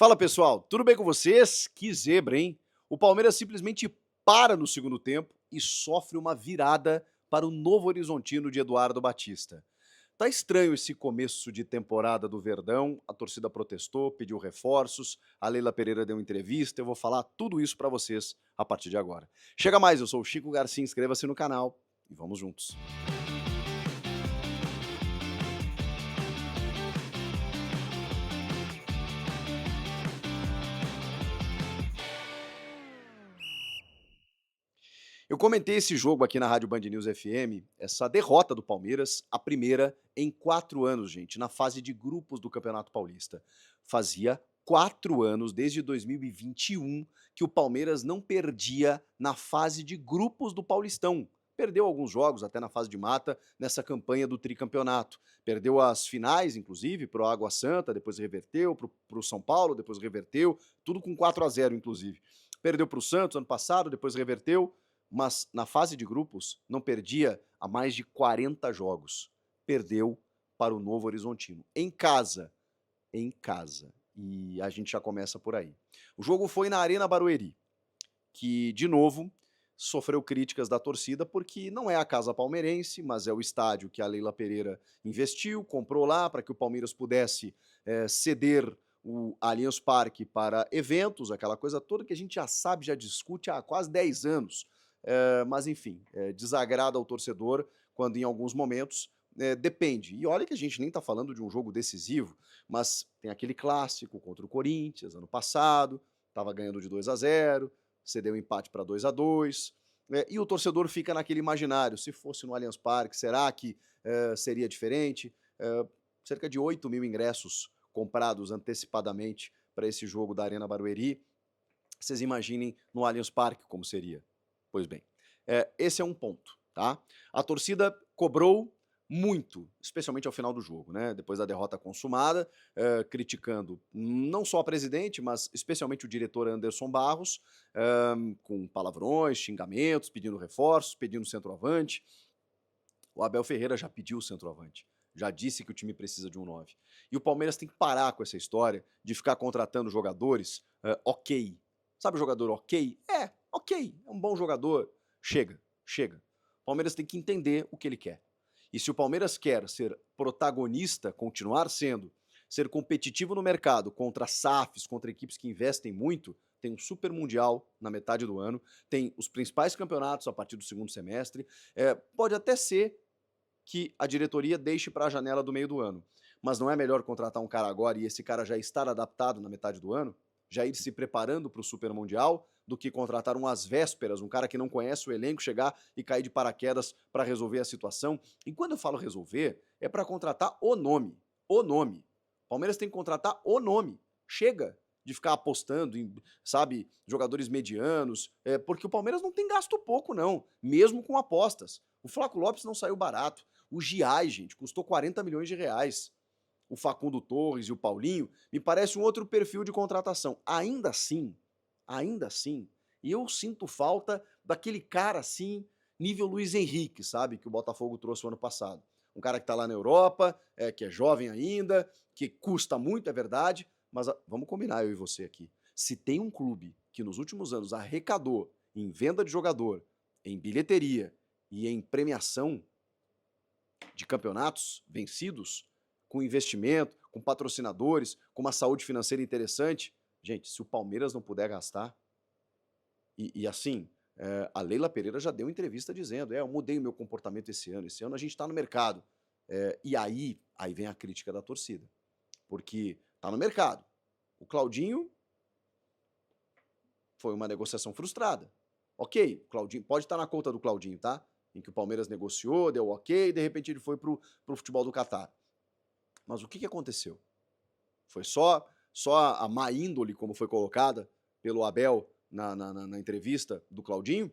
Fala pessoal, tudo bem com vocês? Que zebra, hein? O Palmeiras simplesmente para no segundo tempo e sofre uma virada para o Novo Horizontino de Eduardo Batista. Tá estranho esse começo de temporada do Verdão, a torcida protestou, pediu reforços, a Leila Pereira deu entrevista, eu vou falar tudo isso para vocês a partir de agora. Chega mais, eu sou o Chico Garcia, inscreva-se no canal e vamos juntos. Eu comentei esse jogo aqui na Rádio Band News FM, essa derrota do Palmeiras, a primeira em 4 anos, gente, na fase de grupos do Campeonato Paulista. Fazia 4 anos, desde 2021, que o Palmeiras não perdia na fase de grupos do Paulistão. Perdeu alguns jogos, até na fase de mata, nessa campanha do tricampeonato. Perdeu as finais, inclusive, para o Água Santa, depois reverteu, para o São Paulo, depois reverteu, tudo com 4-0, inclusive. Perdeu para o Santos ano passado, depois reverteu, mas na fase de grupos não perdia há mais de 40 jogos. Perdeu para o Novo Horizontino. Em casa. Em casa. E a gente já começa por aí. O jogo foi na Arena Barueri, que, de novo, sofreu críticas da torcida porque não é a casa palmeirense, mas é o estádio que a Leila Pereira investiu, comprou lá para que o Palmeiras pudesse ceder o Allianz Parque para eventos, aquela coisa toda que a gente já sabe, já discute há quase 10 anos. Mas enfim, desagrada ao torcedor quando em alguns momentos depende. E olha que a gente nem está falando de um jogo decisivo, mas tem aquele clássico contra o Corinthians ano passado, estava ganhando de 2-0, cedeu empate para 2-2, e o torcedor fica naquele imaginário, se fosse no Allianz Parque, será que seria diferente? Cerca de 8 mil ingressos comprados antecipadamente para esse jogo da Arena Barueri. Vocês imaginem no Allianz Parque como seria. Pois bem, esse é um ponto, tá? A torcida cobrou muito, especialmente ao final do jogo, né? Depois da derrota consumada, criticando não só a presidente, mas especialmente o diretor Anderson Barros, com palavrões, xingamentos, pedindo reforços, pedindo centroavante. O Abel Ferreira já pediu o centroavante, já disse que o time precisa de um 9. E o Palmeiras tem que parar com essa história de ficar contratando jogadores ok. Sabe o jogador ok? Ok, é um bom jogador. Chega, chega. O Palmeiras tem que entender o que ele quer. E se o Palmeiras quer ser protagonista, continuar sendo, ser competitivo no mercado contra SAFs, contra equipes que investem muito, tem um Super Mundial na metade do ano, tem os principais campeonatos a partir do segundo semestre, pode até ser que a diretoria deixe para a janela do meio do ano, mas não é melhor contratar um cara agora e esse cara já estar adaptado na metade do ano? Já ir se preparando para o Super Mundial, do que contratar um às vésperas, um cara que não conhece o elenco, chegar e cair de paraquedas para resolver a situação. E quando eu falo resolver, é para contratar o nome. O nome. Palmeiras tem que contratar o nome. Chega de ficar apostando em, sabe, jogadores medianos, porque o Palmeiras não tem gasto pouco, não, mesmo com apostas. O Flaco Lopes não saiu barato. O Giai, gente, custou 40 milhões de reais. O Facundo Torres e o Paulinho, me parece um outro perfil de contratação. Ainda assim, e eu sinto falta daquele cara assim, nível Luiz Henrique, sabe? Que o Botafogo trouxe o ano passado. Um cara que tá lá na Europa, que é jovem ainda, que custa muito, é verdade, mas vamos combinar, eu e você aqui. Se tem um clube que nos últimos anos arrecadou em venda de jogador, em bilheteria e em premiação de campeonatos vencidos, com investimento, com patrocinadores, com uma saúde financeira interessante, gente, se o Palmeiras não puder gastar, e assim, a Leila Pereira já deu entrevista dizendo, eu mudei o meu comportamento esse ano a gente está no mercado. E aí vem a crítica da torcida, porque tá no mercado. O Claudinho foi uma negociação frustrada. Ok, Claudinho, pode estar na conta do Claudinho, tá? Em que o Palmeiras negociou, deu ok, e de repente ele foi pro futebol do Catar. Mas o que aconteceu? Foi só a má índole, como foi colocada pelo Abel na entrevista do Claudinho?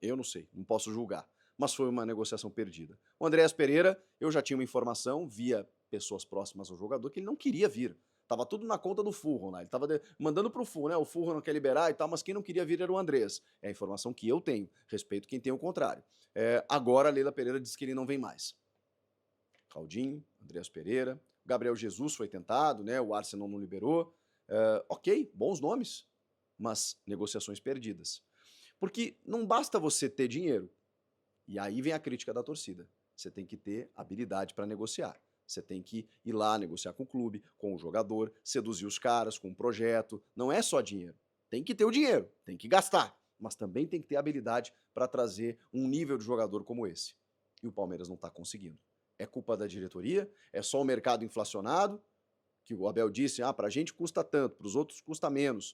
Eu não sei, não posso julgar. Mas foi uma negociação perdida. O Andréas Pereira, eu já tinha uma informação via pessoas próximas ao jogador que ele não queria vir. Tava tudo na conta do Furron lá. Ele tava mandando pro Furron, né? O Furron não quer liberar e tal, mas quem não queria vir era o Andrés. É a informação que eu tenho. Respeito quem tem o contrário. Agora a Leila Pereira disse que ele não vem mais. Claudinho, Andréas Pereira, Gabriel Jesus foi tentado, né? O Arsenal não liberou. Ok, bons nomes, mas negociações perdidas. Porque não basta você ter dinheiro. E aí vem a crítica da torcida. Você tem que ter habilidade para negociar. Você tem que ir lá negociar com o clube, com o jogador, seduzir os caras com um projeto. Não é só dinheiro. Tem que ter o dinheiro, tem que gastar, mas também tem que ter habilidade para trazer um nível de jogador como esse. E o Palmeiras não está conseguindo. É culpa da diretoria? É só o mercado inflacionado? Que o Abel disse, para a gente custa tanto, para os outros custa menos.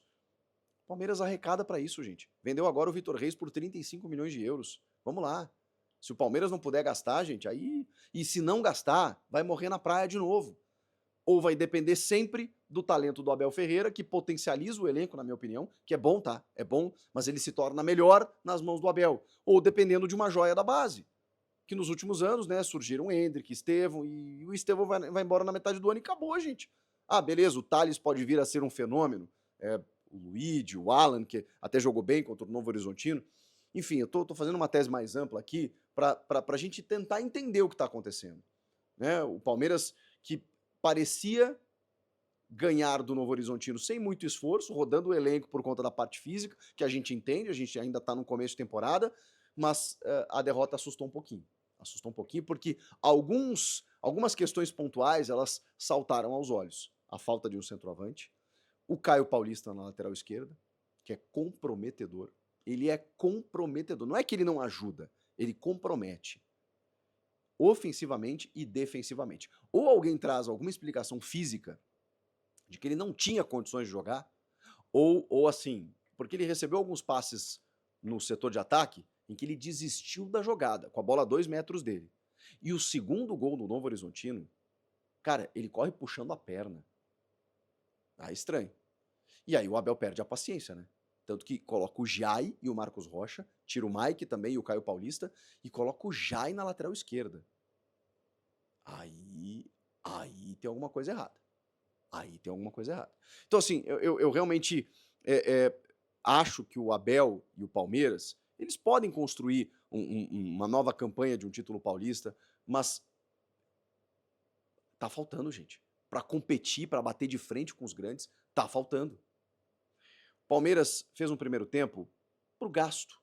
O Palmeiras arrecada para isso, gente. Vendeu agora o Vitor Reis por 35 milhões de euros. Vamos lá. Se o Palmeiras não puder gastar, gente, aí... E se não gastar, vai morrer na praia de novo. Ou vai depender sempre do talento do Abel Ferreira, que potencializa o elenco, na minha opinião, que é bom, tá? É bom, mas ele se torna melhor nas mãos do Abel. Ou dependendo de uma joia da base. Que nos últimos anos, né, surgiram o Endrick, Estevão, e o Estevão vai embora na metade do ano e acabou, gente. Beleza, o Thales pode vir a ser um fenômeno. O Luigi, o Alan, que até jogou bem contra o Novo Horizontino. Enfim, eu tô fazendo uma tese mais ampla aqui para a gente tentar entender o que está acontecendo. Né? O Palmeiras, que parecia ganhar do Novo Horizontino sem muito esforço, rodando o elenco por conta da parte física, que a gente entende, a gente ainda está no começo de temporada, mas a derrota assustou um pouquinho. Assustou um pouquinho porque algumas questões pontuais, elas saltaram aos olhos. A falta de um centroavante, o Caio Paulista na lateral esquerda, que é comprometedor. Ele é comprometedor. Não é que ele não ajuda, ele compromete. Ofensivamente e defensivamente. Ou alguém traz alguma explicação física de que ele não tinha condições de jogar, ou assim, porque ele recebeu alguns passes no setor de ataque em que ele desistiu da jogada, com a bola a 2 metros dele. E o segundo gol do Novo Horizontino, cara, ele corre puxando a perna. Estranho. E aí o Abel perde a paciência, né? Tanto que coloca o Jai e o Marcos Rocha, tira o Mike também e o Caio Paulista, e coloca o Jai na lateral esquerda. Aí tem alguma coisa errada. Aí tem alguma coisa errada. Então, assim, eu realmente acho que o Abel e o Palmeiras, eles podem construir uma nova campanha de um título paulista, mas tá faltando, gente. Para competir, para bater de frente com os grandes, tá faltando. Palmeiras fez um primeiro tempo pro gasto.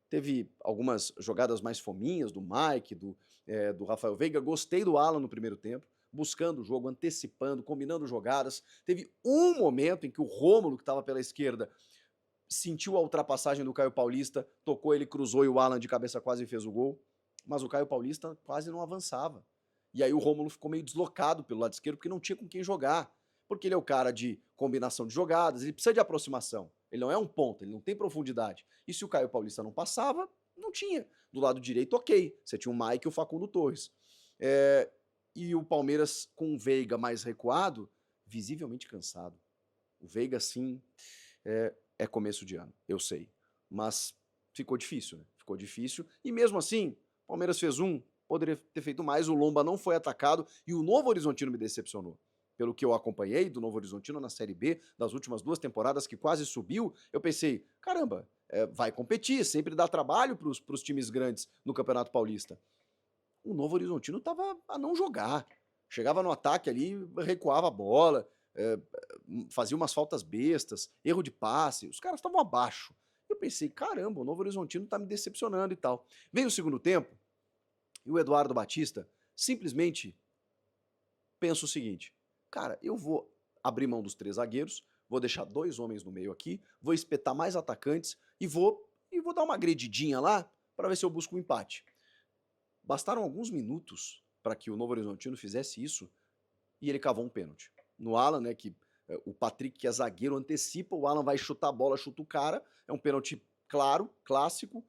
Teve algumas jogadas mais fominhas do Mike, do Rafael Veiga. Gostei do Alan no primeiro tempo, buscando o jogo, antecipando, combinando jogadas. Teve um momento em que o Rômulo, que estava pela esquerda, sentiu a ultrapassagem do Caio Paulista, tocou, ele cruzou e o Alan de cabeça quase fez o gol. Mas o Caio Paulista quase não avançava. E aí o Rômulo ficou meio deslocado pelo lado esquerdo porque não tinha com quem jogar. Porque ele é o cara de combinação de jogadas, ele precisa de aproximação. Ele não é um ponta, ele não tem profundidade. E se o Caio Paulista não passava, não tinha. Do lado direito, ok. Você tinha o Mike e o Facundo Torres. E o Palmeiras com o Veiga mais recuado, visivelmente cansado. O Veiga, sim, é começo de ano, eu sei. Mas ficou difícil, né? Ficou difícil. E mesmo assim, o Palmeiras fez poderia ter feito mais, o Lomba não foi atacado e o Novo Horizontino me decepcionou. Pelo que eu acompanhei do Novo Horizontino na Série B, das últimas 2 temporadas que quase subiu, eu pensei, caramba, vai competir, sempre dá trabalho para os times grandes no Campeonato Paulista. O Novo Horizontino estava a não jogar. Chegava no ataque ali, recuava a bola, fazia umas faltas bestas, erro de passe, os caras estavam abaixo. Eu pensei, caramba, o Novo Horizontino tá me decepcionando e tal. Veio o segundo tempo, e o Eduardo Batista simplesmente pensa o seguinte, cara, eu vou abrir mão dos 3 zagueiros, vou deixar 2 homens no meio aqui, vou espetar mais atacantes e vou dar uma agredidinha lá para ver se eu busco um empate. Bastaram alguns minutos para que o Novo Horizontino fizesse isso e ele cavou um pênalti. No Alan, né, que o Patrick, que é zagueiro, antecipa, o Alan vai chutar a bola, chuta o cara, é um pênalti claro, clássico,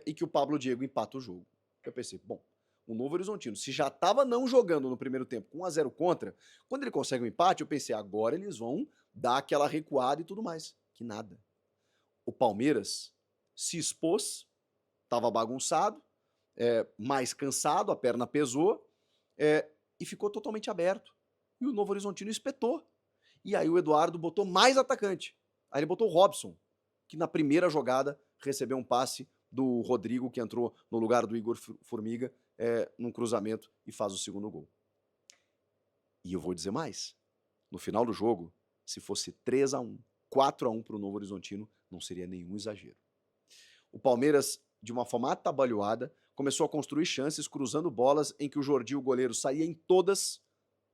e que o Pablo Diego empata o jogo. Eu pensei, bom, o Novo Horizontino, se já estava não jogando no primeiro tempo com 1-0 contra, quando ele consegue um empate, eu pensei, agora eles vão dar aquela recuada e tudo mais. Que nada. O Palmeiras se expôs, estava bagunçado, mais cansado, a perna pesou, e ficou totalmente aberto. E o Novo Horizontino espetou. E aí o Eduardo botou mais atacante. Aí ele botou o Robson, que na primeira jogada recebeu um passe do Rodrigo, que entrou no lugar do Igor Formiga, num cruzamento e faz o segundo gol. E eu vou dizer mais. No final do jogo, Se fosse 3-1, 4-1 para o Novo Horizontino, não seria nenhum exagero. O Palmeiras, de uma forma atabalhoada, começou a construir chances cruzando bolas em que o Jordi, o goleiro, saía em todas,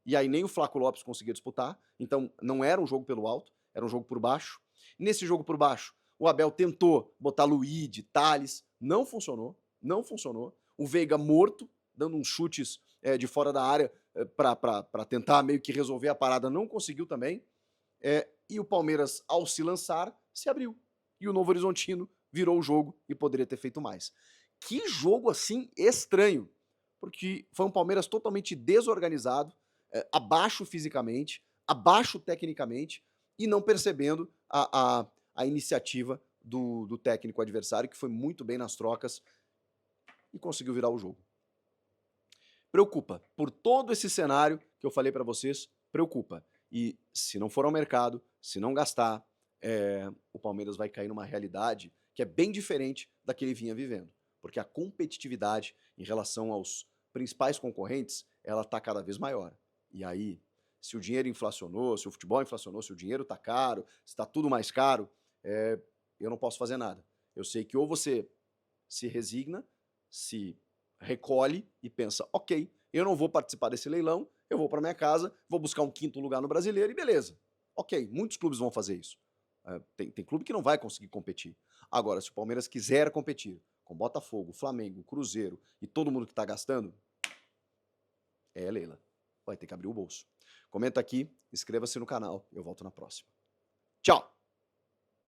e aí nem o Flaco Lopes conseguia disputar, então não era um jogo pelo alto, era um jogo por baixo. Nesse jogo por baixo, o Abel tentou botar Luíde, Thales, não funcionou, não funcionou. O Veiga morto, dando uns chutes de fora da área para tentar meio que resolver a parada, não conseguiu também. E o Palmeiras, ao se lançar, se abriu. E o Novo Horizontino virou o jogo e poderia ter feito mais. Que jogo assim estranho, porque foi um Palmeiras totalmente desorganizado, abaixo fisicamente, abaixo tecnicamente e não percebendo a iniciativa do técnico adversário, que foi muito bem nas trocas e conseguiu virar o jogo. Preocupa. Por todo esse cenário que eu falei para vocês, preocupa. E se não for ao mercado, se não gastar, o Palmeiras vai cair numa realidade que é bem diferente da que ele vinha vivendo. Porque a competitividade em relação aos principais concorrentes, ela está cada vez maior. E aí, se o dinheiro inflacionou, se o futebol inflacionou, se o dinheiro está caro, se está tudo mais caro, eu não posso fazer nada. Eu sei que ou você se resigna, se recolhe e pensa, ok, eu não vou participar desse leilão, eu vou para minha casa, vou buscar um quinto lugar no Brasileiro e beleza. Ok, muitos clubes vão fazer isso. Tem clube que não vai conseguir competir. Agora, se o Palmeiras quiser competir com Botafogo, Flamengo, Cruzeiro e todo mundo que está gastando, Leila, vai ter que abrir o bolso. Comenta aqui, inscreva-se no canal, eu volto na próxima. Tchau!